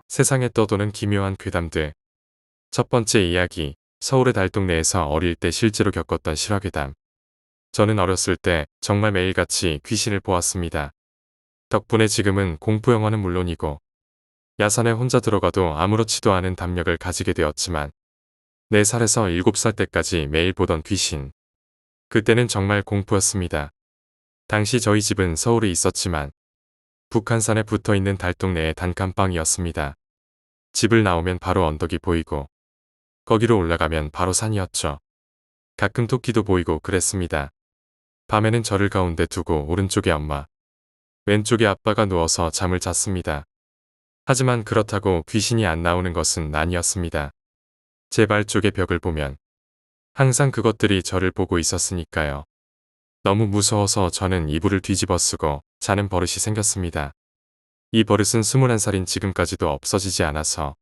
세상에 떠도는 기묘한 괴담들. 첫 번째 이야기, 서울의 달동네에서 어릴 때 실제로 겪었던 실화괴담. 저는 어렸을 때 정말 매일같이 귀신을 보았습니다. 덕분에 지금은 공포 영화는 물론이고 야산에 혼자 들어가도 아무렇지도 않은 담력을 가지게 되었지만 4살에서 7살 때까지 매일 보던 귀신. 그때는 정말 공포였습니다. 당시 저희 집은 서울에 있었지만 북한산에 붙어있는 달동네의 단칸방이었습니다. 집을 나오면 바로 언덕이 보이고 거기로 올라가면 바로 산이었죠. 가끔 토끼도 보이고 그랬습니다. 밤에는 저를 가운데 두고 오른쪽에 엄마, 왼쪽에 아빠가 누워서 잠을 잤습니다. 하지만 그렇다고 귀신이 안 나오는 것은 아니었습니다. 제 발 쪽의 벽을 보면 항상 그것들이 저를 보고 있었으니까요. 너무 무서워서 저는 이불을 뒤집어 쓰고 자는 버릇이 생겼습니다. 이 버릇은 21살인 지금까지도 없어지지 않아서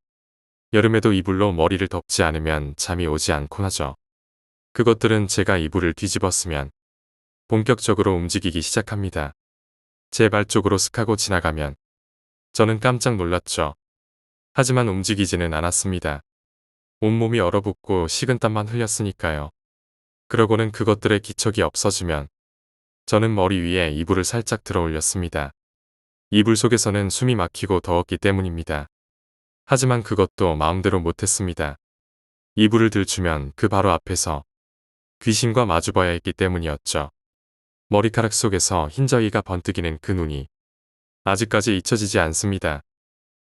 여름에도 이불로 머리를 덮지 않으면 잠이 오지 않곤 하죠. 그것들은 제가 이불을 뒤집어 쓰면 본격적으로 움직이기 시작합니다. 제 발 쪽으로 슥 하고 지나가면 저는 깜짝 놀랐죠. 하지만 움직이지는 않았습니다. 온몸이 얼어붙고 식은땀만 흘렸으니까요. 그러고는 그것들의 기척이 없어지면 저는 머리 위에 이불을 살짝 들어 올렸습니다. 이불 속에서는 숨이 막히고 더웠기 때문입니다. 하지만 그것도 마음대로 못했습니다. 이불을 들추면 그 바로 앞에서 귀신과 마주봐야 했기 때문이었죠. 머리카락 속에서 흰저위가 번뜩이는 그 눈이 아직까지 잊혀지지 않습니다.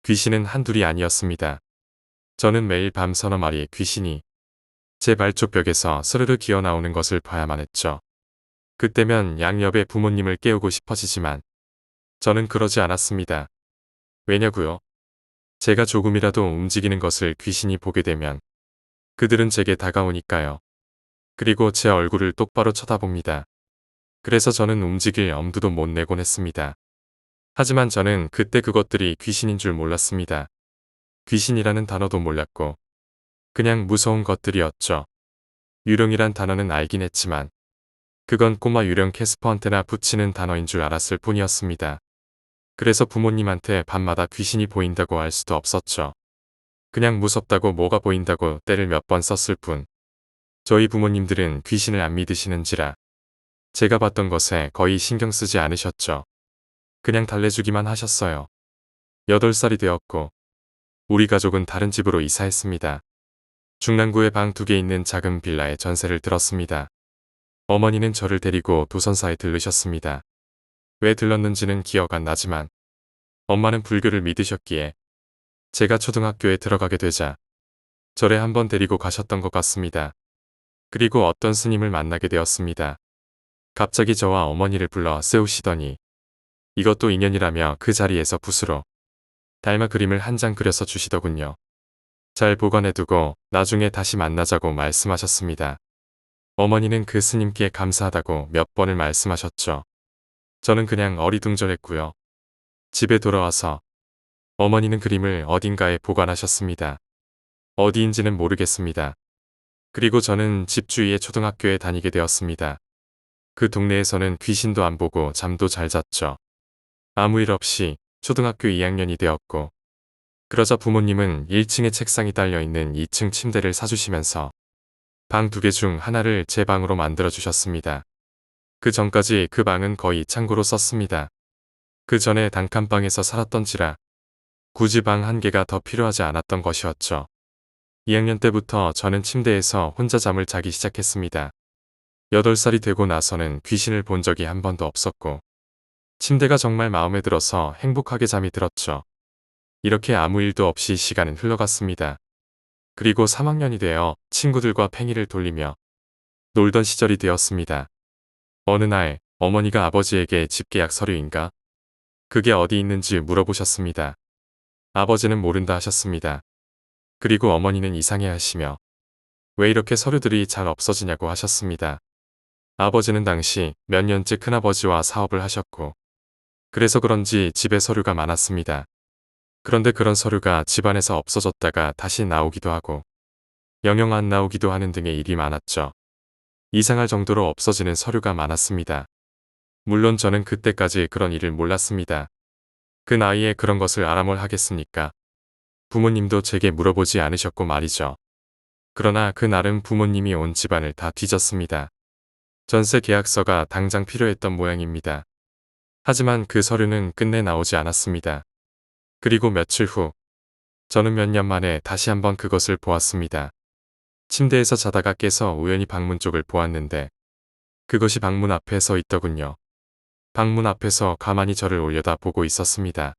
귀신은 한둘이 아니었습니다. 저는 매일 밤 서너 마리의 귀신이 제 발쪽 벽에서 스르르 기어나오는 것을 봐야만 했죠. 그때면 양옆의 부모님을 깨우고 싶어지지만 저는 그러지 않았습니다. 왜냐고요? 제가 조금이라도 움직이는 것을 귀신이 보게 되면 그들은 제게 다가오니까요. 그리고 제 얼굴을 똑바로 쳐다봅니다. 그래서 저는 움직일 엄두도 못 내곤 했습니다. 하지만 저는 그때 그것들이 귀신인 줄 몰랐습니다. 귀신이라는 단어도 몰랐고 그냥 무서운 것들이었죠. 유령이란 단어는 알긴 했지만 그건 꼬마 유령 캐스퍼한테나 붙이는 단어인 줄 알았을 뿐이었습니다. 그래서 부모님한테 밤마다 귀신이 보인다고 할 수도 없었죠. 그냥 무섭다고 뭐가 보인다고 때를 몇 번 썼을 뿐. 저희 부모님들은 귀신을 안 믿으시는지라 제가 봤던 것에 거의 신경 쓰지 않으셨죠. 그냥 달래주기만 하셨어요. 8살이 되었고 우리 가족은 다른 집으로 이사했습니다. 중랑구에 방 2개 있는 작은 빌라에 전세를 들었습니다. 어머니는 저를 데리고 도선사에 들르셨습니다. 왜 들렀는지는 기억 안 나지만 엄마는 불교를 믿으셨기에 제가 초등학교에 들어가게 되자 절에 한번 데리고 가셨던 것 같습니다. 그리고 어떤 스님을 만나게 되었습니다. 갑자기 저와 어머니를 불러 세우시더니 이것도 인연이라며 그 자리에서 붓으로 달마 그림을 한 장 그려서 주시더군요. 잘 보관해두고 나중에 다시 만나자고 말씀하셨습니다. 어머니는 그 스님께 감사하다고 몇 번을 말씀하셨죠. 저는 그냥 어리둥절했고요. 집에 돌아와서 어머니는 그림을 어딘가에 보관하셨습니다. 어디인지는 모르겠습니다. 그리고 저는 집 주위의 초등학교에 다니게 되었습니다. 그 동네에서는 귀신도 안 보고 잠도 잘 잤죠. 아무 일 없이 초등학교 2학년이 되었고 그러자 부모님은 1층에 책상이 딸려있는 2층 침대를 사주시면서 방 2개 중 하나를 제 방으로 만들어 주셨습니다. 그 전까지 그 방은 거의 창고로 썼습니다. 그 전에 단칸방에서 살았던지라 굳이 방 1개가 더 필요하지 않았던 것이었죠. 2학년 때부터 저는 침대에서 혼자 잠을 자기 시작했습니다. 8살이 되고 나서는 귀신을 본 적이 한 번도 없었고 침대가 정말 마음에 들어서 행복하게 잠이 들었죠. 이렇게 아무 일도 없이 시간은 흘러갔습니다. 그리고 3학년이 되어 친구들과 팽이를 돌리며 놀던 시절이 되었습니다. 어느 날 어머니가 아버지에게 집계약 서류인가? 그게 어디 있는지 물어보셨습니다. 아버지는 모른다 하셨습니다. 그리고 어머니는 이상해 하시며 왜 이렇게 서류들이 잘 없어지냐고 하셨습니다. 아버지는 당시 몇 년째 큰아버지와 사업을 하셨고 그래서 그런지 집에 서류가 많았습니다. 그런데 그런 서류가 집안에서 없어졌다가 다시 나오기도 하고 영영 안 나오기도 하는 등의 일이 많았죠. 이상할 정도로 없어지는 서류가 많았습니다. 물론 저는 그때까지 그런 일을 몰랐습니다. 그 나이에 그런 것을 알아 뭘 하겠습니까? 부모님도 제게 물어보지 않으셨고 말이죠. 그러나 그날은 부모님이 온 집안을 다 뒤졌습니다. 전세 계약서가 당장 필요했던 모양입니다. 하지만 그 서류는 끝내 나오지 않았습니다. 그리고 며칠 후, 저는 몇 년 만에 다시 한번 그것을 보았습니다. 침대에서 자다가 깨서 우연히 방문 쪽을 보았는데 그것이 방문 앞에 서 있더군요. 방문 앞에서 가만히 저를 올려다 보고 있었습니다.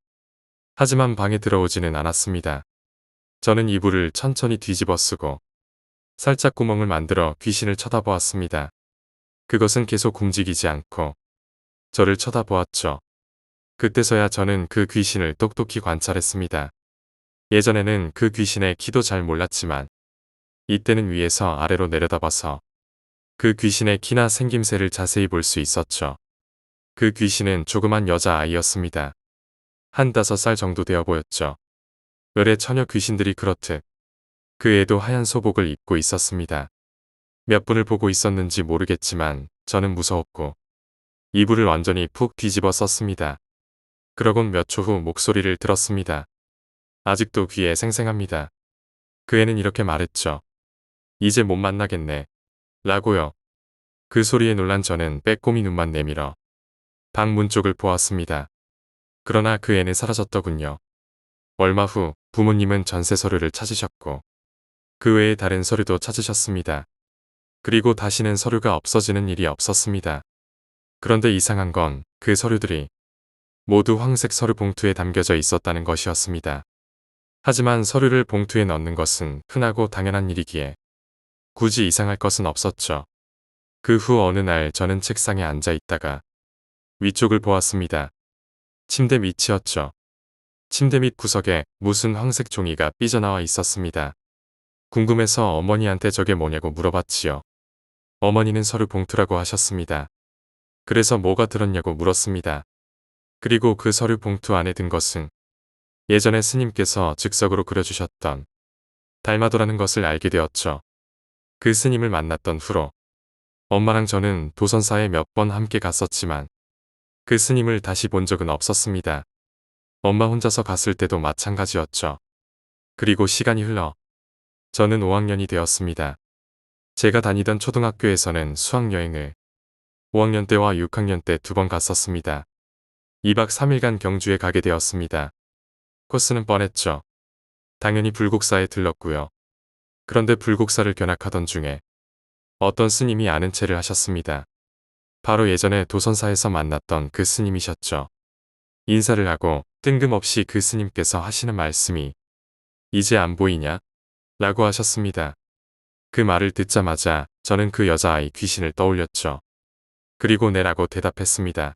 하지만 방에 들어오지는 않았습니다. 저는 이불을 천천히 뒤집어 쓰고 살짝 구멍을 만들어 귀신을 쳐다보았습니다. 그것은 계속 움직이지 않고 저를 쳐다보았죠. 그때서야 저는 그 귀신을 똑똑히 관찰했습니다. 예전에는 그 귀신의 키도 잘 몰랐지만 이때는 위에서 아래로 내려다봐서 그 귀신의 키나 생김새를 자세히 볼 수 있었죠. 그 귀신은 조그만 여자아이였습니다. 한 5살 정도 되어 보였죠. 을의 처녀 귀신들이 그렇듯 그 애도 하얀 소복을 입고 있었습니다. 몇 분을 보고 있었는지 모르겠지만 저는 무서웠고 이불을 완전히 푹 뒤집어 썼습니다. 그러곤 몇 초 후 목소리를 들었습니다. 아직도 귀에 생생합니다. 그 애는 이렇게 말했죠. 이제 못 만나겠네. 라고요. 그 소리에 놀란 저는 빼꼼히 눈만 내밀어 방문 쪽을 보았습니다. 그러나 그 애는 사라졌더군요. 얼마 후 부모님은 전세 서류를 찾으셨고 그 외에 다른 서류도 찾으셨습니다. 그리고 다시는 서류가 없어지는 일이 없었습니다. 그런데 이상한 건 그 서류들이 모두 황색 서류 봉투에 담겨져 있었다는 것이었습니다. 하지만 서류를 봉투에 넣는 것은 흔하고 당연한 일이기에 굳이 이상할 것은 없었죠. 그 후 어느 날 저는 책상에 앉아 있다가 위쪽을 보았습니다. 침대 밑이었죠. 침대 밑 구석에 무슨 황색 종이가 삐져나와 있었습니다. 궁금해서 어머니한테 저게 뭐냐고 물어봤지요. 어머니는 서류 봉투라고 하셨습니다. 그래서 뭐가 들었냐고 물었습니다. 그리고 그 서류 봉투 안에 든 것은 예전에 스님께서 즉석으로 그려주셨던 달마도라는 것을 알게 되었죠. 그 스님을 만났던 후로 엄마랑 저는 도선사에 몇 번 함께 갔었지만 그 스님을 다시 본 적은 없었습니다. 엄마 혼자서 갔을 때도 마찬가지였죠. 그리고 시간이 흘러 저는 5학년이 되었습니다. 제가 다니던 초등학교에서는 수학여행을 5학년 때와 6학년 때 2번 갔었습니다. 2박 3일간 경주에 가게 되었습니다. 코스는 뻔했죠. 당연히 불국사에 들렀고요. 그런데 불국사를 견학하던 중에 어떤 스님이 아는 체를 하셨습니다. 바로 예전에 도선사에서 만났던 그 스님이셨죠. 인사를 하고 뜬금없이 그 스님께서 하시는 말씀이 이제 안 보이냐? 라고 하셨습니다. 그 말을 듣자마자 저는 그 여자아이 귀신을 떠올렸죠. 그리고 네라고 대답했습니다.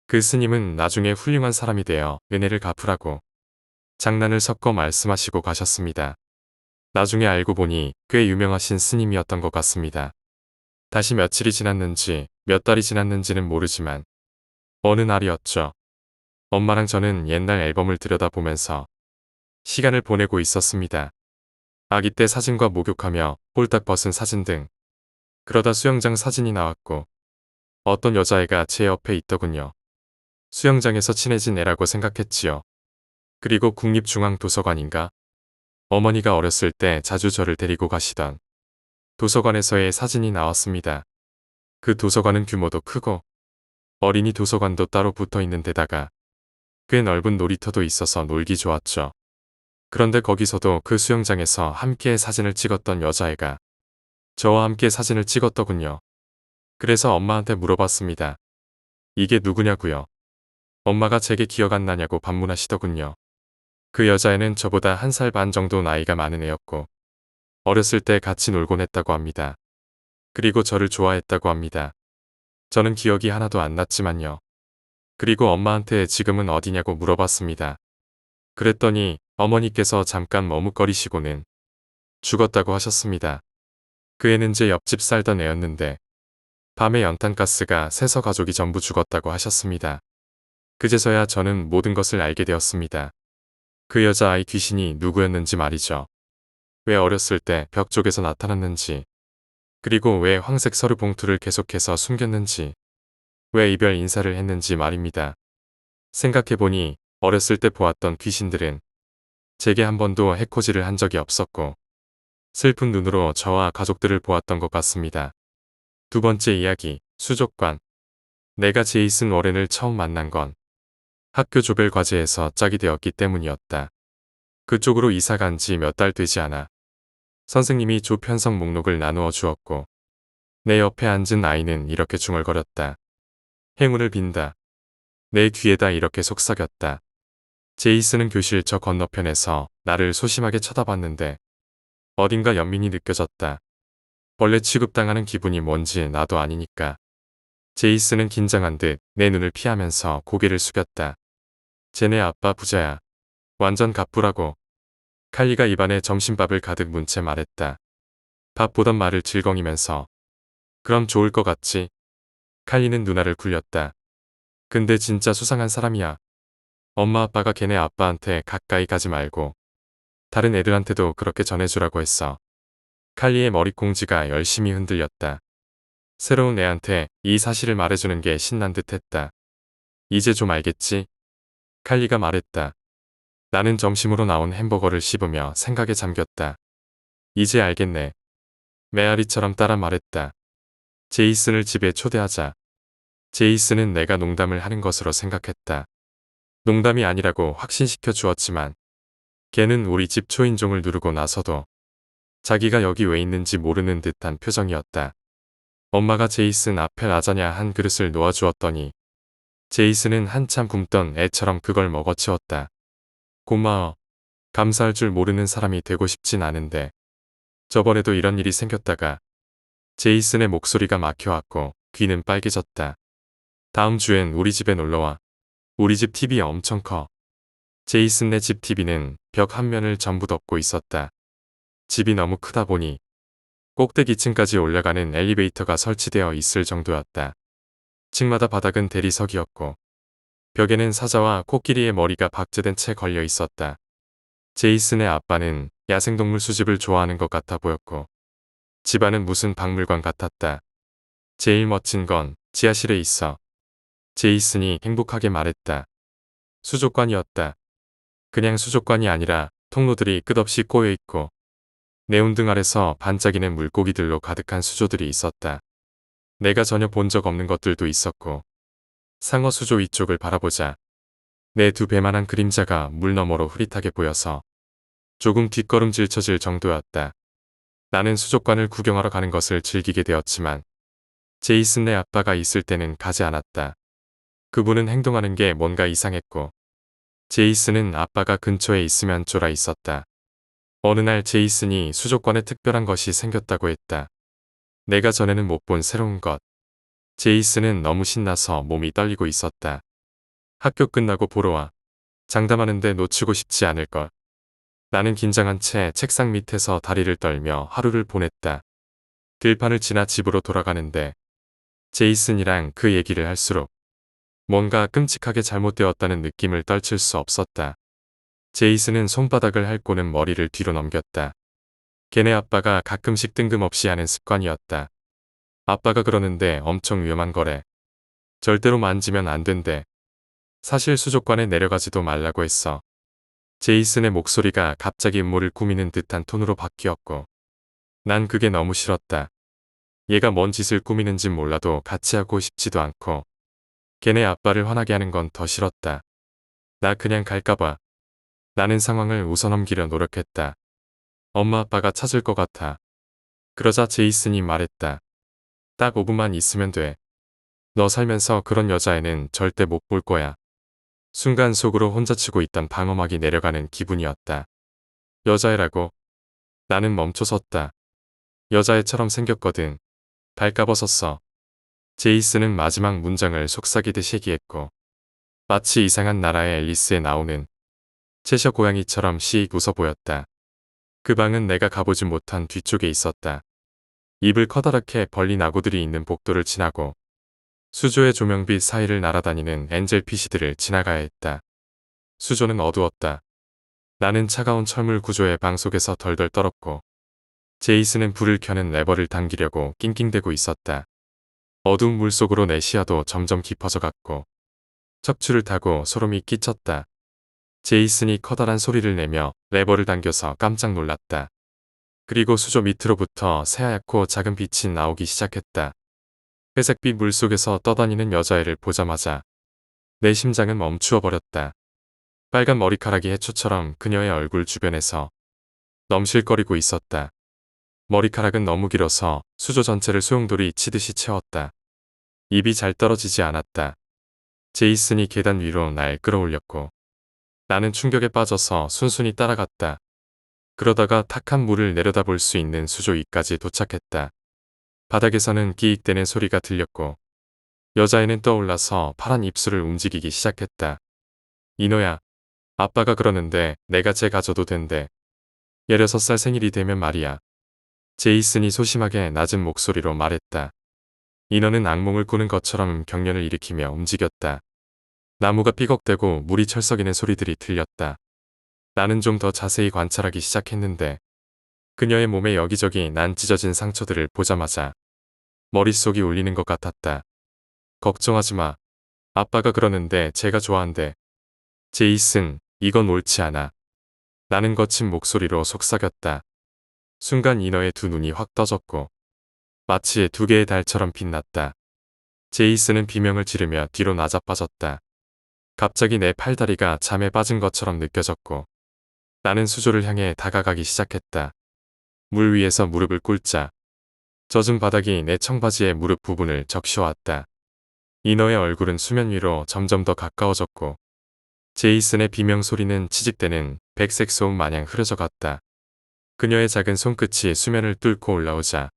그 스님은 나중에 훌륭한 사람이 되어 은혜를 갚으라고 장난을 섞어 말씀하시고 가셨습니다. 나중에 알고 보니 꽤 유명하신 스님이었던 것 같습니다. 다시 며칠이 지났는지 몇 달이 지났는지는 모르지만 어느 날이었죠. 엄마랑 저는 옛날 앨범을 들여다보면서 시간을 보내고 있었습니다. 아기 때 사진과 목욕하며 홀딱 벗은 사진 등 그러다 수영장 사진이 나왔고 어떤 여자애가 제 옆에 있더군요. 수영장에서 친해진 애라고 생각했지요. 그리고 국립중앙도서관인가? 어머니가 어렸을 때 자주 저를 데리고 가시던 도서관에서의 사진이 나왔습니다. 그 도서관은 규모도 크고 어린이 도서관도 따로 붙어 있는 데다가 꽤 넓은 놀이터도 있어서 놀기 좋았죠. 그런데 거기서도 그 수영장에서 함께 사진을 찍었던 여자애가 저와 함께 사진을 찍었더군요. 그래서 엄마한테 물어봤습니다. 이게 누구냐고요? 엄마가 제게 기억 안 나냐고 반문하시더군요. 그 여자애는 저보다 1살 반 정도 나이가 많은 애였고 어렸을 때 같이 놀곤 했다고 합니다. 그리고 저를 좋아했다고 합니다. 저는 기억이 하나도 안 났지만요. 그리고 엄마한테 지금은 어디냐고 물어봤습니다. 그랬더니 어머니께서 잠깐 머뭇거리시고는 죽었다고 하셨습니다. 그 애는 제 옆집 살던 애였는데 밤에 연탄가스가 새서 가족이 전부 죽었다고 하셨습니다. 그제서야 저는 모든 것을 알게 되었습니다. 그 여자아이 귀신이 누구였는지 말이죠. 왜 어렸을 때 벽 쪽에서 나타났는지, 그리고 왜 황색 서류 봉투를 계속해서 숨겼는지, 왜 이별 인사를 했는지 말입니다. 생각해보니 어렸을 때 보았던 귀신들은 제게 한 번도 해코지를 한 적이 없었고 슬픈 눈으로 저와 가족들을 보았던 것 같습니다. 두 번째 이야기, 수족관. 내가 제이슨 워렌을 처음 만난 건 학교 조별 과제에서 짝이 되었기 때문이었다. 그쪽으로 이사 간 지 몇 달 되지 않아 선생님이 조 편성 목록을 나누어 주었고 내 옆에 앉은 아이는 이렇게 중얼거렸다. 행운을 빈다. 내 귀에다 이렇게 속삭였다. 제이슨은 교실 저 건너편에서 나를 소심하게 쳐다봤는데 어딘가 연민이 느껴졌다. 벌레 취급당하는 기분이 뭔지 나도 아니니까. 제이슨은 긴장한 듯 내 눈을 피하면서 고개를 숙였다. 쟤네 아빠 부자야. 완전 갑부라고. 칼리가 입안에 점심밥을 가득 문 채 말했다. 밥 보던 말을 질겅이면서. 그럼 좋을 것 같지? 칼리는 누나를 굴렸다. 근데 진짜 수상한 사람이야. 엄마 아빠가 걔네 아빠한테 가까이 가지 말고 다른 애들한테도 그렇게 전해주라고 했어. 칼리의 머리꽁지가 열심히 흔들렸다. 새로운 애한테 이 사실을 말해주는 게 신난 듯 했다. 이제 좀 알겠지? 칼리가 말했다. 나는 점심으로 나온 햄버거를 씹으며 생각에 잠겼다. 이제 알겠네. 메아리처럼 따라 말했다. 제이슨을 집에 초대하자. 제이슨은 내가 농담을 하는 것으로 생각했다. 농담이 아니라고 확신시켜 주었지만 걔는 우리 집 초인종을 누르고 나서도 자기가 여기 왜 있는지 모르는 듯한 표정이었다. 엄마가 제이슨 앞에 라자냐 한 그릇을 놓아주었더니 제이슨은 한참 굶던 애처럼 그걸 먹어치웠다. 고마워. 감사할 줄 모르는 사람이 되고 싶진 않은데 저번에도 이런 일이 생겼다가 제이슨의 목소리가 막혀왔고 귀는 빨개졌다. 다음 주엔 우리 집에 놀러와. 우리 집 TV 엄청 커. 제이슨네 집 TV는 벽 한 면을 전부 덮고 있었다. 집이 너무 크다 보니 꼭대기층까지 올라가는 엘리베이터가 설치되어 있을 정도였다. 층마다 바닥은 대리석이었고 벽에는 사자와 코끼리의 머리가 박제된 채 걸려 있었다. 제이슨의 아빠는 야생동물 수집을 좋아하는 것 같아 보였고 집안은 무슨 박물관 같았다. 제일 멋진 건 지하실에 있어. 제이슨이 행복하게 말했다. 수족관이었다. 그냥 수족관이 아니라 통로들이 끝없이 꼬여있고 네온등 아래서 반짝이는 물고기들로 가득한 수조들이 있었다. 내가 전혀 본 적 없는 것들도 있었고 상어 수조 위쪽을 바라보자 내 두 배만한 그림자가 물 너머로 흐릿하게 보여서 조금 뒷걸음질 쳐질 정도였다. 나는 수족관을 구경하러 가는 것을 즐기게 되었지만 제이슨네 아빠가 있을 때는 가지 않았다. 그분은 행동하는 게 뭔가 이상했고 제이슨은 아빠가 근처에 있으면 쫄아 있었다. 어느 날 제이슨이 수족관에 특별한 것이 생겼다고 했다. 내가 전에는 못 본 새로운 것. 제이슨은 너무 신나서 몸이 떨리고 있었다. 학교 끝나고 보러 와. 장담하는데 놓치고 싶지 않을걸. 나는 긴장한 채 책상 밑에서 다리를 떨며 하루를 보냈다. 들판을 지나 집으로 돌아가는데 제이슨이랑 그 얘기를 할수록 뭔가 끔찍하게 잘못되었다는 느낌을 떨칠 수 없었다. 제이슨은 손바닥을 핥고는 머리를 뒤로 넘겼다. 걔네 아빠가 가끔씩 뜬금없이 하는 습관이었다. 아빠가 그러는데 엄청 위험한 거래. 절대로 만지면 안 된대. 사실 수족관에 내려가지도 말라고 했어. 제이슨의 목소리가 갑자기 음모를 꾸미는 듯한 톤으로 바뀌었고 난 그게 너무 싫었다. 얘가 뭔 짓을 꾸미는진 몰라도 같이 하고 싶지도 않고 걔네 아빠를 화나게 하는 건 더 싫었다. 나 그냥 갈까봐. 나는 상황을 웃어넘기려 노력했다. 엄마 아빠가 찾을 것 같아. 그러자 제이슨이 말했다. 딱 5분만 있으면 돼. 너 살면서 그런 여자애는 절대 못 볼 거야. 순간 속으로 혼자 치고 있던 방어막이 내려가는 기분이었다. 여자애라고? 나는 멈춰섰다. 여자애처럼 생겼거든. 발까벗었어. 제이슨은 마지막 문장을 속삭이듯 얘기했고 마치 이상한 나라의 앨리스에 나오는 채셔 고양이처럼 씩 웃어 보였다. 그 방은 내가 가보지 못한 뒤쪽에 있었다. 입을 커다랗게 벌린 아구들이 있는 복도를 지나고 수조의 조명빛 사이를 날아다니는 엔젤피시들을 지나가야 했다. 수조는 어두웠다. 나는 차가운 철물 구조의 방 속에서 덜덜 떨었고 제이슨은 불을 켜는 레버를 당기려고 낑낑대고 있었다. 어두운 물속으로 내 시야도 점점 깊어져 갔고 척추를 타고 소름이 끼쳤다. 제이슨이 커다란 소리를 내며 레버를 당겨서 깜짝 놀랐다. 그리고 수조 밑으로부터 새하얗고 작은 빛이 나오기 시작했다. 회색빛 물속에서 떠다니는 여자애를 보자마자 내 심장은 멈추어 버렸다. 빨간 머리카락이 해초처럼 그녀의 얼굴 주변에서 넘실거리고 있었다. 머리카락은 너무 길어서 수조 전체를 소용돌이 치듯이 채웠다. 입이 잘 떨어지지 않았다. 제이슨이 계단 위로 날 끌어올렸고 나는 충격에 빠져서 순순히 따라갔다. 그러다가 탁한 물을 내려다볼 수 있는 수조 위까지 도착했다. 바닥에서는 기익대는 소리가 들렸고 여자애는 떠올라서 파란 입술을 움직이기 시작했다. 이노야, 아빠가 그러는데 내가 쟤 가져도 된대. 16살 생일이 되면 말이야. 제이슨이 소심하게 낮은 목소리로 말했다. 인어는 악몽을 꾸는 것처럼 경련을 일으키며 움직였다. 나무가 삐걱대고 물이 철썩이는 소리들이 들렸다. 나는 좀 더 자세히 관찰하기 시작했는데 그녀의 몸에 여기저기 난 찢어진 상처들을 보자마자 머릿속이 울리는 것 같았다. 걱정하지 마. 아빠가 그러는데 제가 좋아한대. 제이슨, 이건 옳지 않아. 나는 거친 목소리로 속삭였다. 순간 인어의 두 눈이 확 떠졌고 마치 두 개의 달처럼 빛났다. 제이슨은 비명을 지르며 뒤로 나자빠졌다. 갑자기 내 팔다리가 잠에 빠진 것처럼 느껴졌고 나는 수조를 향해 다가가기 시작했다. 물 위에서 무릎을 꿇자 젖은 바닥이 내 청바지의 무릎 부분을 적셔왔다. 인어의 얼굴은 수면 위로 점점 더 가까워졌고 제이슨의 비명 소리는 치직대는 백색 소음 마냥 흐려져 갔다. 그녀의 작은 손끝이 수면을 뚫고 올라오자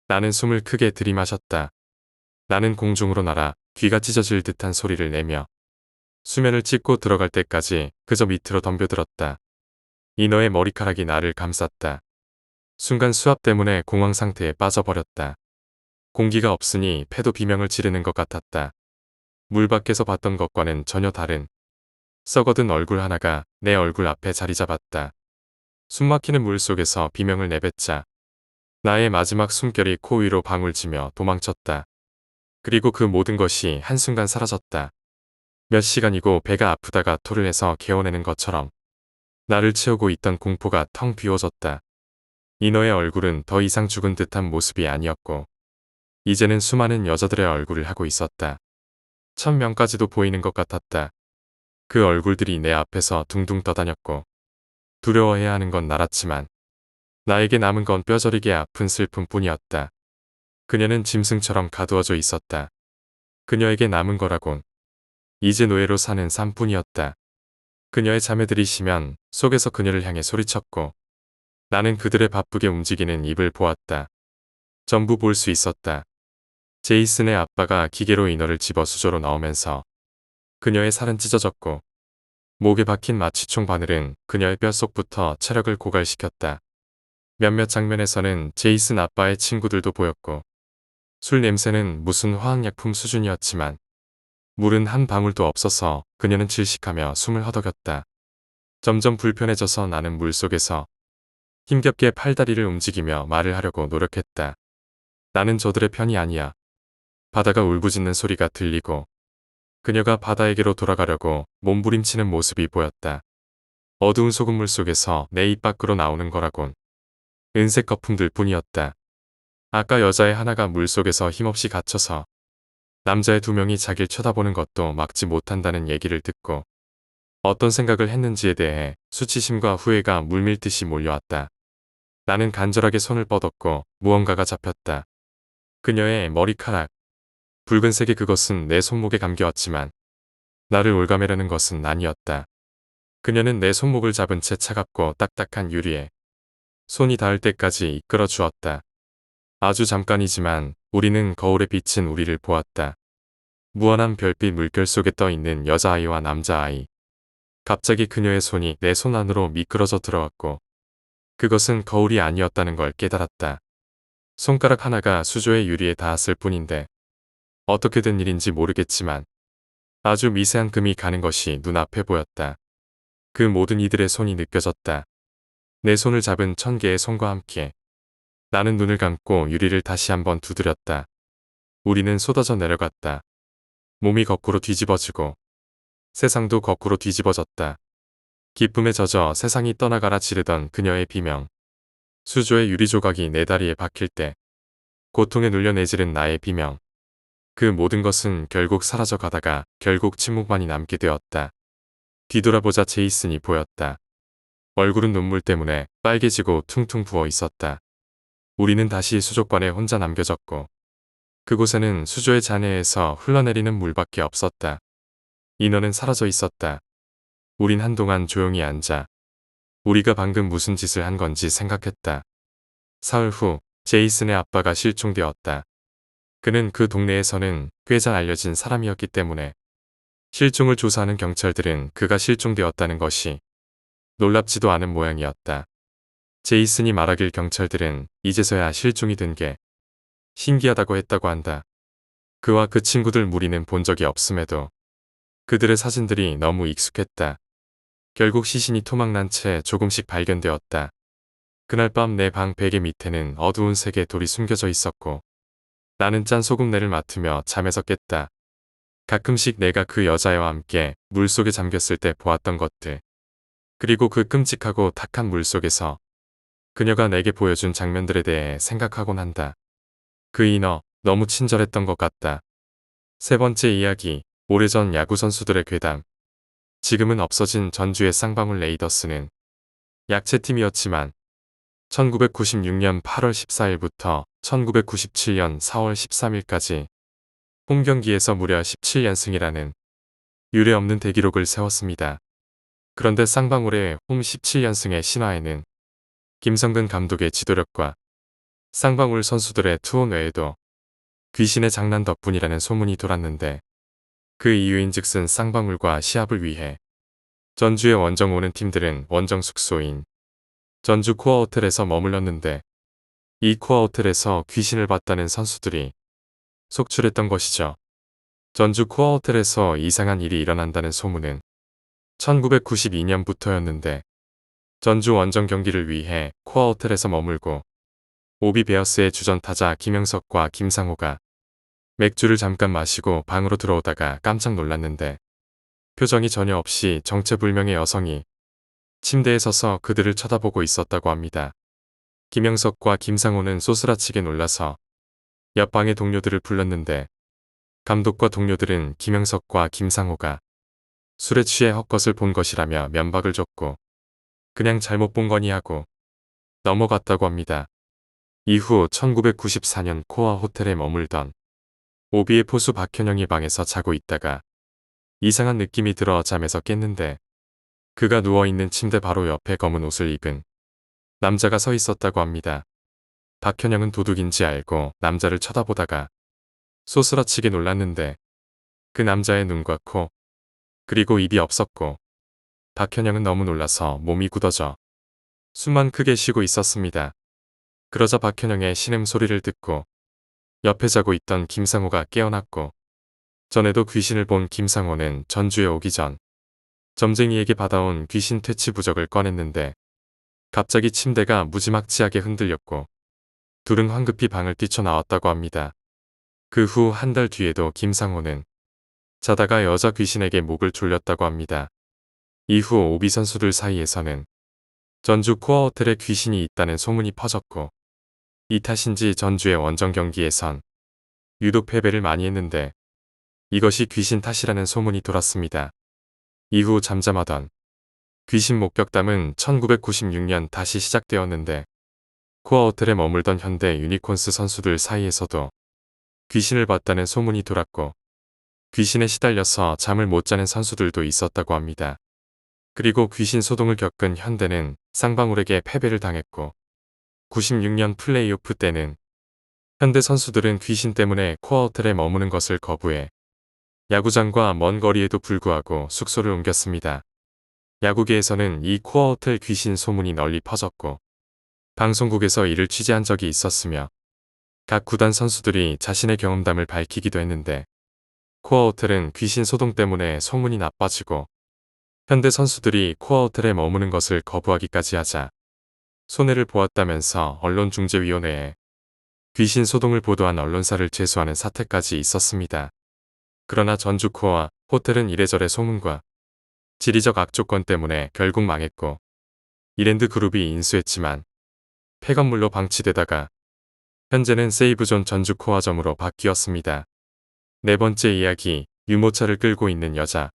나는 숨을 크게 들이마셨다. 나는 공중으로 날아 귀가 찢어질 듯한 소리를 내며 수면을 찢고 들어갈 때까지 그저 밑으로 덤벼들었다. 인어의 머리카락이 나를 감쌌다. 순간 수압 때문에 공황 상태에 빠져버렸다. 공기가 없으니 폐도 비명을 지르는 것 같았다. 물 밖에서 봤던 것과는 전혀 다른 썩어든 얼굴 하나가 내 얼굴 앞에 자리 잡았다. 숨막히는 물 속에서 비명을 내뱉자 나의 마지막 숨결이 코 위로 방울지며 도망쳤다. 그리고 그 모든 것이 한순간 사라졌다. 몇 시간이고 배가 아프다가 토를 해서 개어내는 것처럼 나를 채우고 있던 공포가 텅 비워졌다. 인어의 얼굴은 더 이상 죽은 듯한 모습이 아니었고 이제는 수많은 여자들의 얼굴을 하고 있었다. 1000명까지도 보이는 것 같았다. 그 얼굴들이 내 앞에서 둥둥 떠다녔고 두려워해야 하는 건 알았지만 나에게 남은 건 뼈저리게 아픈 슬픔뿐이었다. 그녀는 짐승처럼 가두어져 있었다. 그녀에게 남은 거라곤 이제 노예로 사는 삶뿐이었다. 그녀의 자매들이 쉬면 속에서 그녀를 향해 소리쳤고 나는 그들의 바쁘게 움직이는 입을 보았다. 전부 볼 수 있었다. 제이슨의 아빠가 기계로 인어를 집어 수조로 넣으면서 그녀의 살은 찢어졌고 목에 박힌 마취총 바늘은 그녀의 뼛속부터 체력을 고갈시켰다. 몇몇 장면에서는 제이슨 아빠의 친구들도 보였고 술 냄새는 무슨 화학약품 수준이었지만 물은 한 방울도 없어서 그녀는 질식하며 숨을 허덕였다. 점점 불편해져서 나는 물속에서 힘겹게 팔다리를 움직이며 말을 하려고 노력했다. 나는 저들의 편이 아니야. 바다가 울부짖는 소리가 들리고 그녀가 바다에게로 돌아가려고 몸부림치는 모습이 보였다. 어두운 소금물 속에서 내 입 밖으로 나오는 거라곤 은색 거품들 뿐이었다. 아까 여자의 하나가 물속에서 힘없이 갇혀서 남자의 2명이 자기를 쳐다보는 것도 막지 못한다는 얘기를 듣고 어떤 생각을 했는지에 대해 수치심과 후회가 물밀듯이 몰려왔다. 나는 간절하게 손을 뻗었고 무언가가 잡혔다. 그녀의 머리카락. 붉은색의 그것은 내 손목에 감겨왔지만 나를 올가매려는 것은 아니었다. 그녀는 내 손목을 잡은 채 차갑고 딱딱한 유리에 손이 닿을 때까지 이끌어 주었다. 아주 잠깐이지만 우리는 거울에 비친 우리를 보았다. 무한한 별빛 물결 속에 떠있는 여자아이와 남자아이. 갑자기 그녀의 손이 내 손 안으로 미끄러져 들어왔고 그것은 거울이 아니었다는 걸 깨달았다. 손가락 하나가 수조의 유리에 닿았을 뿐인데 어떻게 된 일인지 모르겠지만 아주 미세한 금이 가는 것이 눈앞에 보였다. 그 모든 이들의 손이 느껴졌다. 내 손을 잡은 1000개의 손과 함께 나는 눈을 감고 유리를 다시 한번 두드렸다. 우리는 쏟아져 내려갔다. 몸이 거꾸로 뒤집어지고 세상도 거꾸로 뒤집어졌다. 기쁨에 젖어 세상이 떠나가라 지르던 그녀의 비명. 수조의 유리조각이 내 다리에 박힐 때 고통에 눌려 내지른 나의 비명. 그 모든 것은 결국 사라져 가다가 결국 침묵만이 남게 되었다. 뒤돌아보자 제이슨이 보였다. 얼굴은 눈물 때문에 빨개지고 퉁퉁 부어 있었다. 우리는 다시 수족관에 혼자 남겨졌고 그곳에는 수조의 잔해에서 흘러내리는 물밖에 없었다. 인어는 사라져 있었다. 우린 한동안 조용히 앉아 우리가 방금 무슨 짓을 한 건지 생각했다. 사흘 후 제이슨의 아빠가 실종되었다. 그는 그 동네에서는 꽤 잘 알려진 사람이었기 때문에 실종을 조사하는 경찰들은 그가 실종되었다는 것이 놀랍지도 않은 모양이었다. 제이슨이 말하길 경찰들은 이제서야 실종이 된 게 신기하다고 했다고 한다. 그와 그 친구들 무리는 본 적이 없음에도 그들의 사진들이 너무 익숙했다. 결국 시신이 토막난 채 조금씩 발견되었다. 그날 밤 내 방 베개 밑에는 어두운 색의 돌이 숨겨져 있었고 나는 짠 소금내를 맡으며 잠에서 깼다. 가끔씩 내가 그 여자애와 함께 물속에 잠겼을 때 보았던 것들. 그리고 그 끔찍하고 탁한 물속에서 그녀가 내게 보여준 장면들에 대해 생각하곤 한다. 그 인어 너무 친절했던 것 같다. 세 번째 이야기, 오래전 야구선수들의 괴담. 지금은 없어진 전주의 쌍방울 레이더스는 약체팀이었지만 1996년 8월 14일부터 1997년 4월 13일까지 홈경기에서 무려 17연승이라는 유례없는 대기록을 세웠습니다. 그런데 쌍방울의 홈 17연승의 신화에는 김성근 감독의 지도력과 쌍방울 선수들의 투혼 외에도 귀신의 장난 덕분이라는 소문이 돌았는데 그 이유인즉슨 쌍방울과 시합을 위해 전주에 원정 오는 팀들은 원정 숙소인 전주 코어 호텔에서 머물렀는데 이 코어 호텔에서 귀신을 봤다는 선수들이 속출했던 것이죠. 전주 코어 호텔에서 이상한 일이 일어난다는 소문은 1992년부터였는데 전주 원정 경기를 위해 코어 호텔에서 머물고 오비 베어스의 주전타자 김영석과 김상호가 맥주를 잠깐 마시고 방으로 들어오다가 깜짝 놀랐는데 표정이 전혀 없이 정체불명의 여성이 침대에 서서 그들을 쳐다보고 있었다고 합니다. 김영석과 김상호는 소스라치게 놀라서 옆방의 동료들을 불렀는데 감독과 동료들은 김영석과 김상호가 술에 취해 헛것을 본 것이라며 면박을 줬고 그냥 잘못 본 거니 하고 넘어갔다고 합니다. 이후 1994년 코어 호텔에 머물던 오비의 포수 박현영이 방에서 자고 있다가 이상한 느낌이 들어 잠에서 깼는데 그가 누워있는 침대 바로 옆에 검은 옷을 입은 남자가 서 있었다고 합니다. 박현영은 도둑인지 알고 남자를 쳐다보다가 소스라치게 놀랐는데 그 남자의 눈과 코 그리고 입이 없었고 박현영은 너무 놀라서 몸이 굳어져 숨만 크게 쉬고 있었습니다. 그러자 박현영의 신음소리를 듣고 옆에 자고 있던 김상호가 깨어났고 전에도 귀신을 본 김상호는 전주에 오기 전 점쟁이에게 받아온 귀신 퇴치 부적을 꺼냈는데 갑자기 침대가 무지막지하게 흔들렸고 둘은 황급히 방을 뛰쳐나왔다고 합니다. 그 후 한 달 뒤에도 김상호는 자다가 여자 귀신에게 목을 졸렸다고 합니다. 이후 오비 선수들 사이에서는 전주 코어 호텔에 귀신이 있다는 소문이 퍼졌고 이 탓인지 전주의 원정 경기에선 유독 패배를 많이 했는데 이것이 귀신 탓이라는 소문이 돌았습니다. 이후 잠잠하던 귀신 목격담은 1996년 다시 시작되었는데 코어 호텔에 머물던 현대 유니콘스 선수들 사이에서도 귀신을 봤다는 소문이 돌았고 귀신에 시달려서 잠을 못 자는 선수들도 있었다고 합니다. 그리고 귀신 소동을 겪은 현대는 쌍방울에게 패배를 당했고 96년 플레이오프 때는 현대 선수들은 귀신 때문에 코어 호텔에 머무는 것을 거부해 야구장과 먼 거리에도 불구하고 숙소를 옮겼습니다. 야구계에서는 이 코어 호텔 귀신 소문이 널리 퍼졌고 방송국에서 이를 취재한 적이 있었으며 각 구단 선수들이 자신의 경험담을 밝히기도 했는데 코어 호텔은 귀신 소동 때문에 소문이 나빠지고 현대 선수들이 코어 호텔에 머무는 것을 거부하기까지 하자 손해를 보았다면서 언론중재위원회에 귀신 소동을 보도한 언론사를 제소하는 사태까지 있었습니다. 그러나 전주 코어 호텔은 이래저래 소문과 지리적 악조건 때문에 결국 망했고 이랜드 그룹이 인수했지만 폐건물로 방치되다가 현재는 세이브존 전주 코아점으로 바뀌었습니다. 네 번째 이야기, 유모차를 끌고 있는 여자.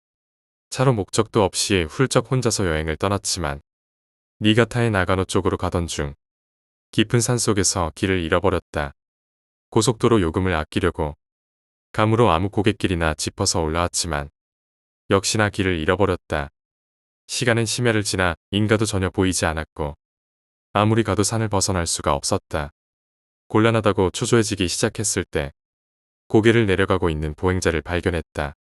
차로 목적도 없이 훌쩍 혼자서 여행을 떠났지만 니가타의 나가노 쪽으로 가던 중 깊은 산속에서 길을 잃어버렸다. 고속도로 요금을 아끼려고 감으로 아무 고갯길이나 짚어서 올라왔지만 역시나 길을 잃어버렸다. 시간은 심야를 지나 인가도 전혀 보이지 않았고 아무리 가도 산을 벗어날 수가 없었다. 곤란하다고 초조해지기 시작했을 때 고개를 내려가고 있는 보행자를 발견했다.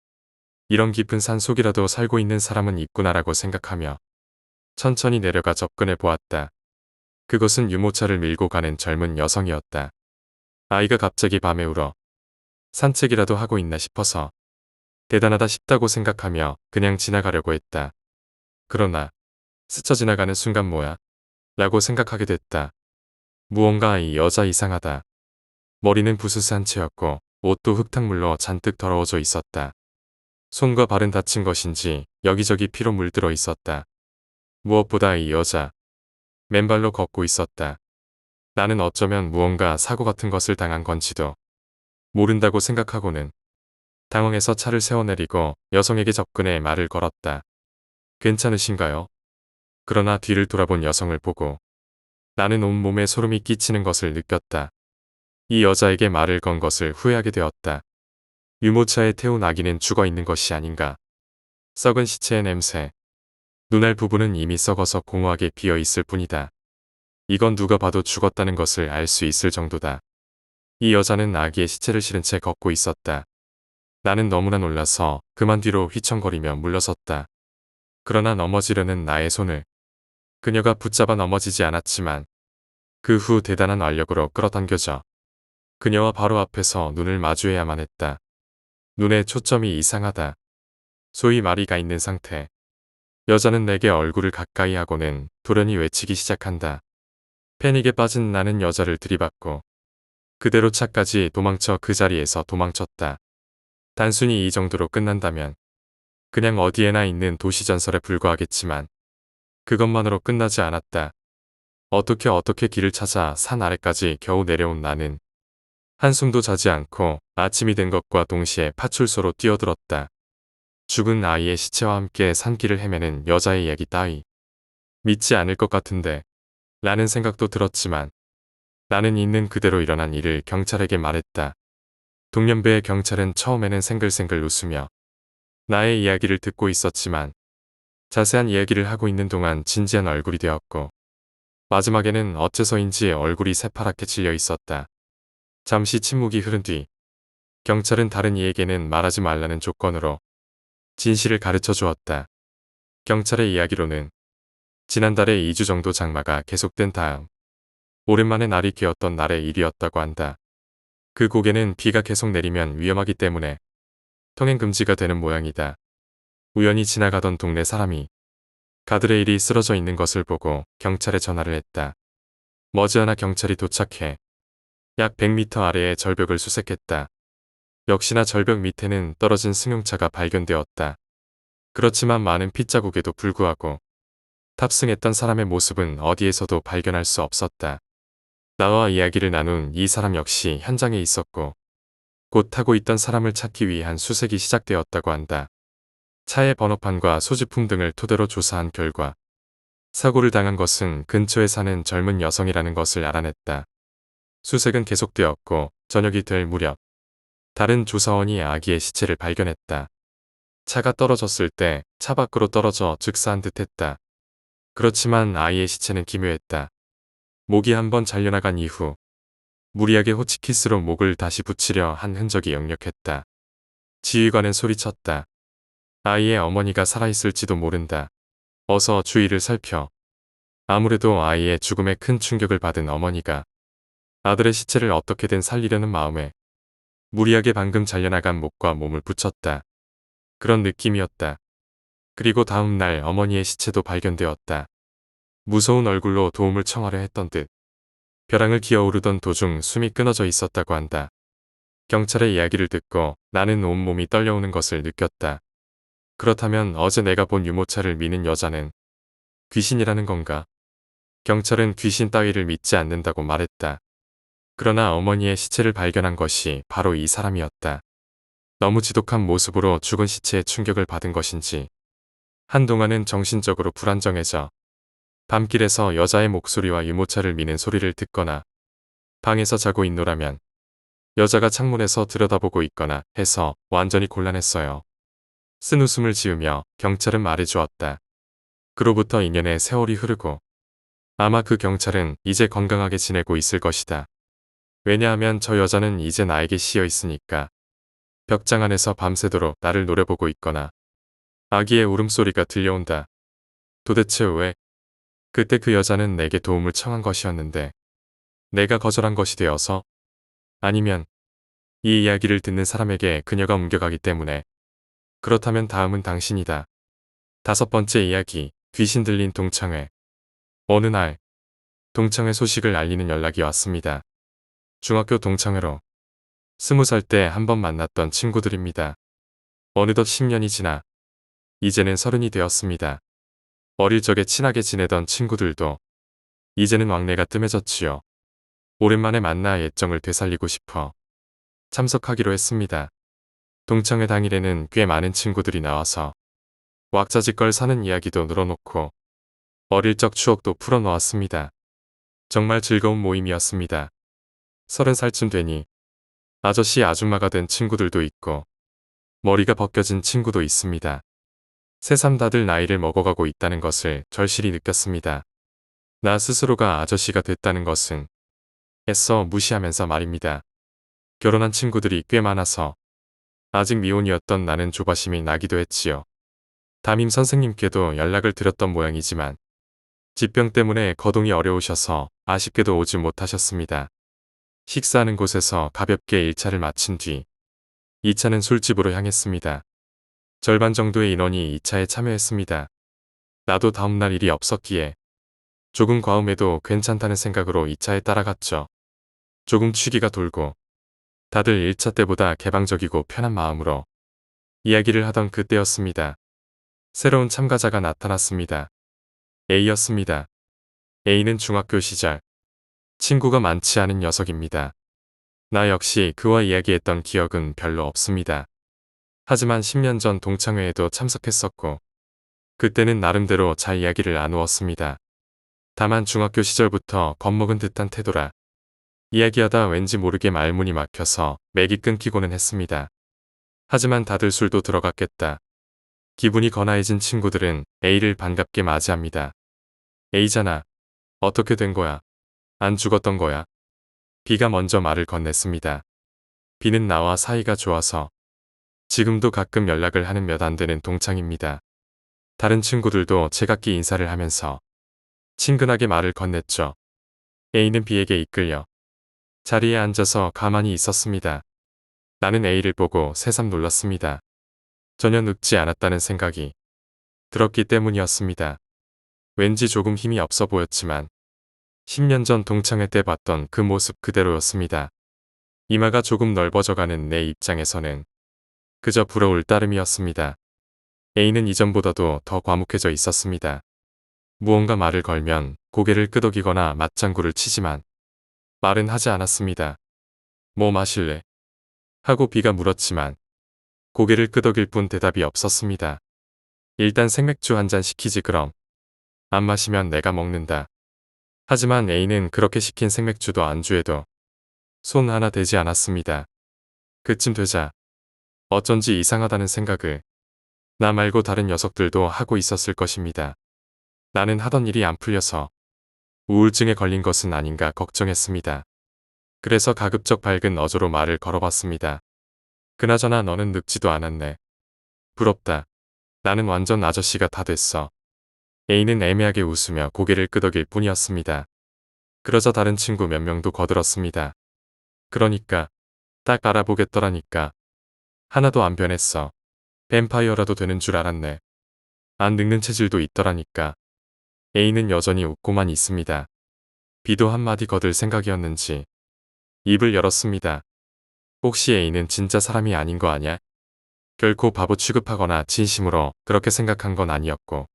이런 깊은 산 속이라도 살고 있는 사람은 있구나라고 생각하며 천천히 내려가 접근해 보았다. 그것은 유모차를 밀고 가는 젊은 여성이었다. 아이가 갑자기 밤에 울어 산책이라도 하고 있나 싶어서 대단하다 싶다고 생각하며 그냥 지나가려고 했다. 그러나 스쳐 지나가는 순간 뭐야? 라고 생각하게 됐다. 무언가 이 여자 이상하다. 머리는 부스스한 채였고 옷도 흙탕물로 잔뜩 더러워져 있었다. 손과 발은 다친 것인지 여기저기 피로 물들어 있었다. 무엇보다 이 여자 맨발로 걷고 있었다. 나는 어쩌면 무언가 사고 같은 것을 당한 건지도 모른다고 생각하고는 당황해서 차를 세워내리고 여성에게 접근해 말을 걸었다. 괜찮으신가요? 그러나 뒤를 돌아본 여성을 보고 나는 온몸에 소름이 끼치는 것을 느꼈다. 이 여자에게 말을 건 것을 후회하게 되었다. 유모차에 태운 아기는 죽어 있는 것이 아닌가. 썩은 시체의 냄새. 눈알 부분은 이미 썩어서 공허하게 비어 있을 뿐이다. 이건 누가 봐도 죽었다는 것을 알 수 있을 정도다. 이 여자는 아기의 시체를 실은 채 걷고 있었다. 나는 너무나 놀라서 그만 뒤로 휘청거리며 물러섰다. 그러나 넘어지려는 나의 손을 그녀가 붙잡아 넘어지지 않았지만 그 후 대단한 완력으로 끌어당겨져 그녀와 바로 앞에서 눈을 마주해야만 했다. 눈의 초점이 이상하다. 소위 마리가 있는 상태. 여자는 내게 얼굴을 가까이 하고는 돌연히 외치기 시작한다. 패닉에 빠진 나는 여자를 들이받고 그대로 차까지 도망쳐 그 자리에서 도망쳤다. 단순히 이 정도로 끝난다면 그냥 어디에나 있는 도시전설에 불과하겠지만 그것만으로 끝나지 않았다. 어떻게 길을 찾아 산 아래까지 겨우 내려온 나는 한숨도 자지 않고 아침이 된 것과 동시에 파출소로 뛰어들었다. 죽은 아이의 시체와 함께 산길을 헤매는 여자의 얘기 따위 믿지 않을 것 같은데 라는 생각도 들었지만 나는 있는 그대로 일어난 일을 경찰에게 말했다. 동년배의 경찰은 처음에는 생글생글 웃으며 나의 이야기를 듣고 있었지만 자세한 이야기를 하고 있는 동안 진지한 얼굴이 되었고 마지막에는 어째서인지 얼굴이 새파랗게 질려 있었다. 잠시 침묵이 흐른 뒤 경찰은 다른 이에게는 말하지 말라는 조건으로 진실을 가르쳐 주었다. 경찰의 이야기로는 지난달에 2주 정도 장마가 계속된 다음 오랜만에 날이 개었던 날의 일이었다고 한다. 그 곡에는 비가 계속 내리면 위험하기 때문에 통행 금지가 되는 모양이다. 우연히 지나가던 동네 사람이 가드레일이 쓰러져 있는 것을 보고 경찰에 전화를 했다. 머지않아 경찰이 도착해 약 100m 아래의 절벽을 수색했다. 역시나 절벽 밑에는 떨어진 승용차가 발견되었다. 그렇지만 많은 핏자국에도 불구하고 탑승했던 사람의 모습은 어디에서도 발견할 수 없었다. 나와 이야기를 나눈 이 사람 역시 현장에 있었고 곧 타고 있던 사람을 찾기 위한 수색이 시작되었다고 한다. 차의 번호판과 소지품 등을 토대로 조사한 결과 사고를 당한 것은 근처에 사는 젊은 여성이라는 것을 알아냈다. 수색은 계속되었고 저녁이 될 무렵 다른 조사원이 아기의 시체를 발견했다. 차가 떨어졌을 때 차 밖으로 떨어져 즉사한 듯했다. 그렇지만 아이의 시체는 기묘했다. 목이 한번 잘려나간 이후 무리하게 호치키스로 목을 다시 붙이려 한 흔적이 역력했다. 지휘관은 소리쳤다. 아이의 어머니가 살아있을지도 모른다. 어서 주위를 살펴. 아무래도 아이의 죽음에 큰 충격을 받은 어머니가 아들의 시체를 어떻게든 살리려는 마음에 무리하게 방금 잘려나간 목과 몸을 붙였다. 그런 느낌이었다. 그리고 다음 날 어머니의 시체도 발견되었다. 무서운 얼굴로 도움을 청하려 했던 듯 벼랑을 기어오르던 도중 숨이 끊어져 있었다고 한다. 경찰의 이야기를 듣고 나는 온몸이 떨려오는 것을 느꼈다. 그렇다면 어제 내가 본 유모차를 미는 여자는 귀신이라는 건가? 경찰은 귀신 따위를 믿지 않는다고 말했다. 그러나 어머니의 시체를 발견한 것이 바로 이 사람이었다. 너무 지독한 모습으로 죽은 시체에 충격을 받은 것인지 한동안은 정신적으로 불안정해져 밤길에서 여자의 목소리와 유모차를 미는 소리를 듣거나 방에서 자고 있노라면 여자가 창문에서 들여다보고 있거나 해서 완전히 곤란했어요. 쓴웃음을 지으며 경찰은 말해주었다. 그로부터 2년의 세월이 흐르고 아마 그 경찰은 이제 건강하게 지내고 있을 것이다. 왜냐하면 저 여자는 이제 나에게 씌여 있으니까. 벽장 안에서 밤새도록 나를 노려보고 있거나 아기의 울음소리가 들려온다. 도대체 왜? 그때 그 여자는 내게 도움을 청한 것이었는데 내가 거절한 것이 되어서? 아니면 이 이야기를 듣는 사람에게 그녀가 옮겨가기 때문에. 그렇다면 다음은 당신이다. 5번째 이야기, 귀신 들린 동창회. 어느 날 동창회 소식을 알리는 연락이 왔습니다. 중학교 동창회로 20살 때 한 번 만났던 친구들입니다. 어느덧 10년이 지나 이제는 30이 되었습니다. 어릴 적에 친하게 지내던 친구들도 이제는 왕래가 뜸해졌지요. 오랜만에 만나 옛정을 되살리고 싶어 참석하기로 했습니다. 동창회 당일에는 꽤 많은 친구들이 나와서 왁자지껄 사는 이야기도 늘어놓고 어릴 적 추억도 풀어놓았습니다. 정말 즐거운 모임이었습니다. 30살쯤 되니 아저씨 아줌마가 된 친구들도 있고 머리가 벗겨진 친구도 있습니다. 새삼 다들 나이를 먹어가고 있다는 것을 절실히 느꼈습니다. 나 스스로가 아저씨가 됐다는 것은 애써 무시하면서 말입니다. 결혼한 친구들이 꽤 많아서 아직 미혼이었던 나는 조바심이 나기도 했지요. 담임 선생님께도 연락을 드렸던 모양이지만疾병 때문에 거동이 어려우셔서 아쉽게도 오지 못하셨습니다. 식사하는 곳에서 가볍게 1차를 마친 뒤 2차는 술집으로 향했습니다. 절반 정도의 인원이 2차에 참여했습니다. 나도 다음날 일이 없었기에 조금 과음해도 괜찮다는 생각으로 2차에 따라갔죠. 조금 취기가 돌고 다들 1차 때보다 개방적이고 편한 마음으로 이야기를 하던 그때였습니다. 새로운 참가자가 나타났습니다. A였습니다. A는 중학교 시절 친구가 많지 않은 녀석입니다. 나 역시 그와 이야기했던 기억은 별로 없습니다. 하지만 10년 전 동창회에도 참석했었고 그때는 나름대로 잘 이야기를 나누었습니다. 다만 중학교 시절부터 겁먹은 듯한 태도라 이야기하다 왠지 모르게 말문이 막혀서 맥이 끊기고는 했습니다. 하지만 다들 술도 들어갔겠다. 기분이 거나해진 친구들은 A를 반갑게 맞이합니다. A잖아. 어떻게 된 거야? 안 죽었던 거야? B가 먼저 말을 건넸습니다. B는 나와 사이가 좋아서 지금도 가끔 연락을 하는 몇 안 되는 동창입니다. 다른 친구들도 제각기 인사를 하면서 친근하게 말을 건넸죠. A는 B에게 이끌려 자리에 앉아서 가만히 있었습니다. 나는 A를 보고 새삼 놀랐습니다. 전혀 늙지 않았다는 생각이 들었기 때문이었습니다. 왠지 조금 힘이 없어 보였지만 10년 전 동창회 때 봤던 그 모습 그대로였습니다. 이마가 조금 넓어져가는 내 입장에서는 그저 부러울 따름이었습니다. A는 이전보다도 더 과묵해져 있었습니다. 무언가 말을 걸면 고개를 끄덕이거나 맞장구를 치지만 말은 하지 않았습니다. 뭐 마실래? 하고 B가 물었지만 고개를 끄덕일 뿐 대답이 없었습니다. 일단 생맥주 한 잔 시키지 그럼. 안 마시면 내가 먹는다. 하지만 A는 그렇게 시킨 생맥주도 안주에도 손 하나 대지 않았습니다. 그쯤 되자 어쩐지 이상하다는 생각을 나 말고 다른 녀석들도 하고 있었을 것입니다. 나는 하던 일이 안 풀려서 우울증에 걸린 것은 아닌가 걱정했습니다. 그래서 가급적 밝은 어조로 말을 걸어봤습니다. 그나저나 너는 늙지도 않았네. 부럽다. 나는 완전 아저씨가 다 됐어. A는 애매하게 웃으며 고개를 끄덕일 뿐이었습니다. 그러자 다른 친구 몇 명도 거들었습니다. 그러니까 딱 알아보겠더라니까. 하나도 안 변했어. 뱀파이어라도 되는 줄 알았네. 안 늙는 체질도 있더라니까. A는 여전히 웃고만 있습니다. B도 한마디 거들 생각이었는지 입을 열었습니다. 혹시 A는 진짜 사람이 아닌 거 아냐? 결코 바보 취급하거나 진심으로 그렇게 생각한 건 아니었고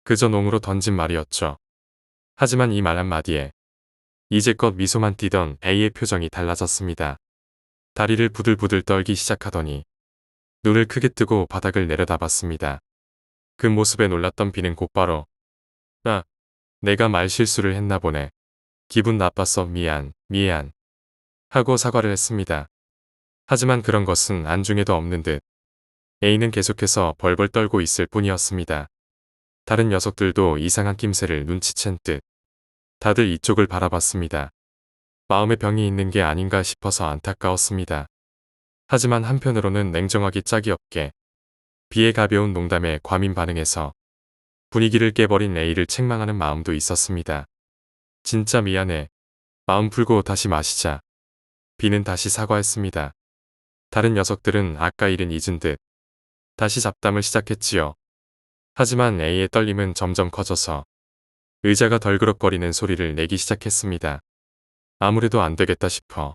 그저 농으로 던진 말이었죠. 하지만 이 말 한마디에 이제껏 미소만 띠던 A의 표정이 달라졌습니다. 다리를 부들부들 떨기 시작하더니 눈을 크게 뜨고 바닥을 내려다봤습니다. 그 모습에 놀랐던 B는 곧바로 내가 말 실수를 했나 보네. 기분 나빴어. 미안. 하고 사과를 했습니다. 하지만 그런 것은 안중에도 없는 듯 A는 계속해서 벌벌 떨고 있을 뿐이었습니다. 다른 녀석들도 이상한 낌새를 눈치챈 듯 다들 이쪽을 바라봤습니다. 마음에 병이 있는 게 아닌가 싶어서 안타까웠습니다. 하지만 한편으로는 냉정하기 짝이 없게 B의 가벼운 농담에 과민 반응해서 분위기를 깨버린 A를 책망하는 마음도 있었습니다. 진짜 미안해. 마음 풀고 다시 마시자. B는 다시 사과했습니다. 다른 녀석들은 아까 일은 잊은 듯 다시 잡담을 시작했지요. 하지만 A의 떨림은 점점 커져서 의자가 덜그럭거리는 소리를 내기 시작했습니다. 아무래도 안 되겠다 싶어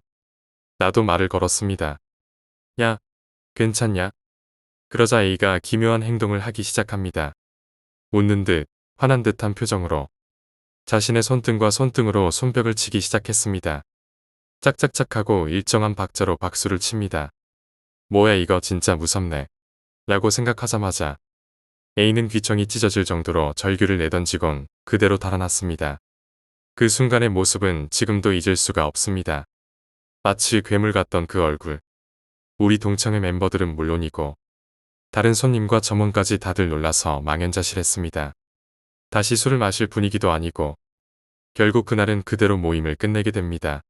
나도 말을 걸었습니다. 야, 괜찮냐? 그러자 A가 기묘한 행동을 하기 시작합니다. 웃는 듯 화난 듯한 표정으로 자신의 손등과 손등으로 손뼉을 치기 시작했습니다. 짝짝짝하고 일정한 박자로 박수를 칩니다. 뭐야 이거 진짜 무섭네. 라고 생각하자마자 A는 귀청이 찢어질 정도로 절규를 내던지곤 그대로 달아났습니다. 그 순간의 모습은 지금도 잊을 수가 없습니다. 마치 괴물 같던 그 얼굴. 우리 동창회 멤버들은 물론이고 다른 손님과 점원까지 다들 놀라서 망연자실했습니다. 다시 술을 마실 분위기도 아니고 결국 그날은 그대로 모임을 끝내게 됩니다.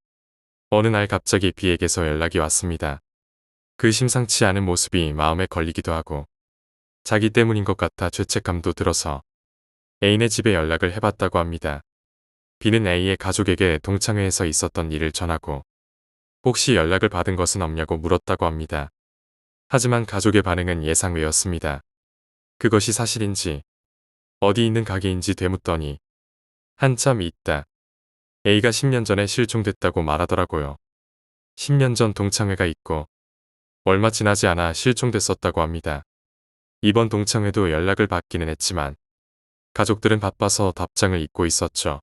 어느 날 갑자기 B에게서 연락이 왔습니다. 그 심상치 않은 모습이 마음에 걸리기도 하고 자기 때문인 것 같아 죄책감도 들어서 A네 집에 연락을 해봤다고 합니다. B는 A의 가족에게 동창회에서 있었던 일을 전하고 혹시 연락을 받은 것은 없냐고 물었다고 합니다. 하지만 가족의 반응은 예상 외였습니다. 그것이 사실인지 어디 있는 가게인지 되묻더니 한참 있다. A가 10년 전에 실종됐다고 말하더라고요. 10년 전 동창회가 있고 얼마 지나지 않아 실종됐었다고 합니다. 이번 동창회도 연락을 받기는 했지만 가족들은 바빠서 답장을 잊고 있었죠.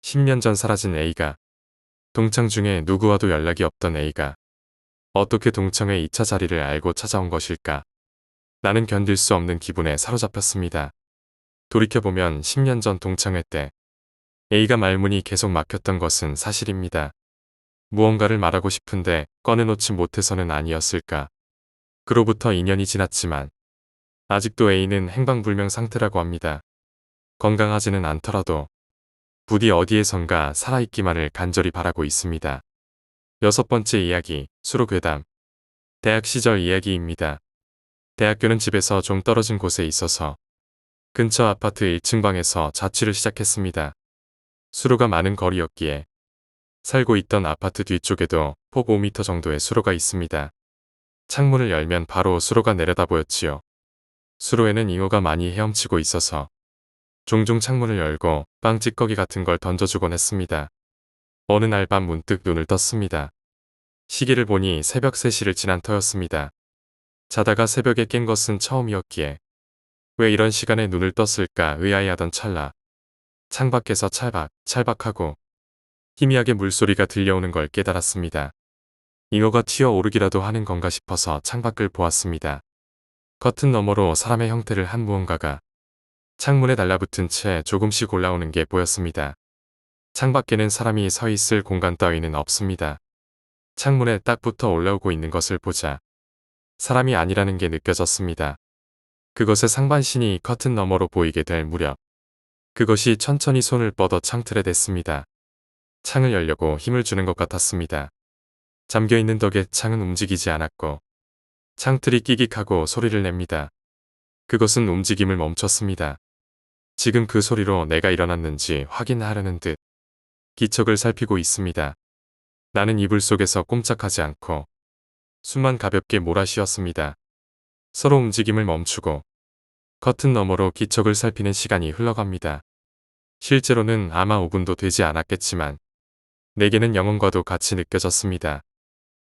10년 전 사라진 A가 동창 중에 누구와도 연락이 없던 A가 어떻게 동창회 2차 자리를 알고 찾아온 것일까? 나는 견딜 수 없는 기분에 사로잡혔습니다. 돌이켜보면 10년 전 동창회 때 A가 말문이 계속 막혔던 것은 사실입니다. 무언가를 말하고 싶은데 꺼내놓지 못해서는 아니었을까. 그로부터 2년이 지났지만 아직도 A는 행방불명 상태라고 합니다. 건강하지는 않더라도 부디 어디에선가 살아있기만을 간절히 바라고 있습니다. 6번째 이야기, 수로괴담. 대학 시절 이야기입니다. 대학교는 집에서 좀 떨어진 곳에 있어서 근처 아파트 1층 방에서 자취를 시작했습니다. 수로가 많은 거리였기에 살고 있던 아파트 뒤쪽에도 폭 5m 정도의 수로가 있습니다. 창문을 열면 바로 수로가 내려다 보였지요. 수로에는 잉어가 많이 헤엄치고 있어서 종종 창문을 열고 빵 찌꺼기 같은 걸 던져주곤 했습니다. 어느 날 밤 문득 눈을 떴습니다. 시계를 보니 새벽 3시를 지난 터였습니다. 자다가 새벽에 깬 것은 처음이었기에 왜 이런 시간에 눈을 떴을까 의아해하던 찰나 창밖에서 찰박하고 희미하게 물소리가 들려오는 걸 깨달았습니다. 잉어가 튀어오르기라도 하는 건가 싶어서 창밖을 보았습니다. 커튼 너머로 사람의 형태를 한 무언가가 창문에 달라붙은 채 조금씩 올라오는 게 보였습니다. 창밖에는 사람이 서 있을 공간 따위는 없습니다. 창문에 딱 붙어 올라오고 있는 것을 보자 사람이 아니라는 게 느껴졌습니다. 그것의 상반신이 커튼 너머로 보이게 될 무렵 그것이 천천히 손을 뻗어 창틀에 댔습니다. 창을 열려고 힘을 주는 것 같았습니다. 잠겨있는 덕에 창은 움직이지 않았고 창틀이 끼익하고 소리를 냅니다. 그것은 움직임을 멈췄습니다. 지금 그 소리로 내가 일어났는지 확인하려는 듯 기척을 살피고 있습니다. 나는 이불 속에서 꼼짝하지 않고 숨만 가볍게 몰아쉬었습니다. 서로 움직임을 멈추고 커튼 너머로 기척을 살피는 시간이 흘러갑니다. 실제로는 아마 5분도 되지 않았겠지만 내게는 영혼과도 같이 느껴졌습니다.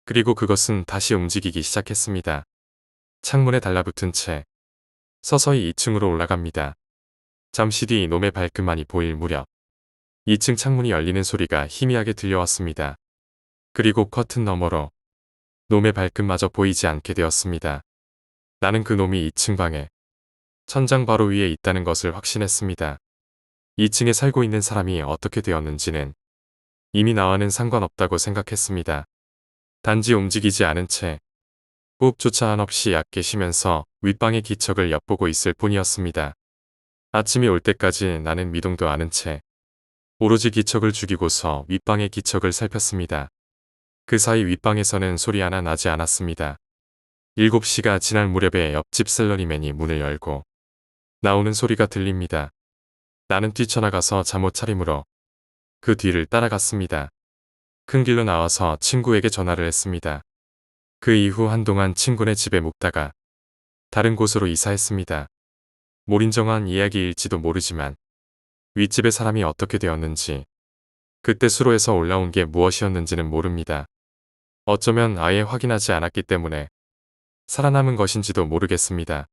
그리고 그것은 다시 움직이기 시작했습니다. 창문에 달라붙은 채 서서히 2층으로 올라갑니다. 잠시 뒤 이놈의 발끝만이 보일 무렵 2층 창문이 열리는 소리가 희미하게 들려왔습니다. 그리고 커튼 너머로 놈의 발끝마저 보이지 않게 되었습니다. 나는 그 놈이 2층 방에 천장 바로 위에 있다는 것을 확신했습니다. 2층에 살고 있는 사람이 어떻게 되었는지는 이미 나와는 상관없다고 생각했습니다. 단지 움직이지 않은 채 호흡조차 한없이 얕게 쉬면서 윗방의 기척을 엿보고 있을 뿐이었습니다. 아침이 올 때까지 나는 미동도 않은 채 오로지 기척을 죽이고서 윗방의 기척을 살폈습니다. 그 사이 윗방에서는 소리 하나 나지 않았습니다. 7시가 지날 무렵에 옆집 셀러리맨이 문을 열고 나오는 소리가 들립니다. 나는 뛰쳐나가서 잠옷 차림으로 그 뒤를 따라갔습니다. 큰 길로 나와서 친구에게 전화를 했습니다. 그 이후 한동안 친구네 집에 묵다가 다른 곳으로 이사했습니다. 몰인정한 이야기일지도 모르지만 윗집의 사람이 어떻게 되었는지 그때 수로에서 올라온 게 무엇이었는지는 모릅니다. 어쩌면 아예 확인하지 않았기 때문에 살아남은 것인지도 모르겠습니다.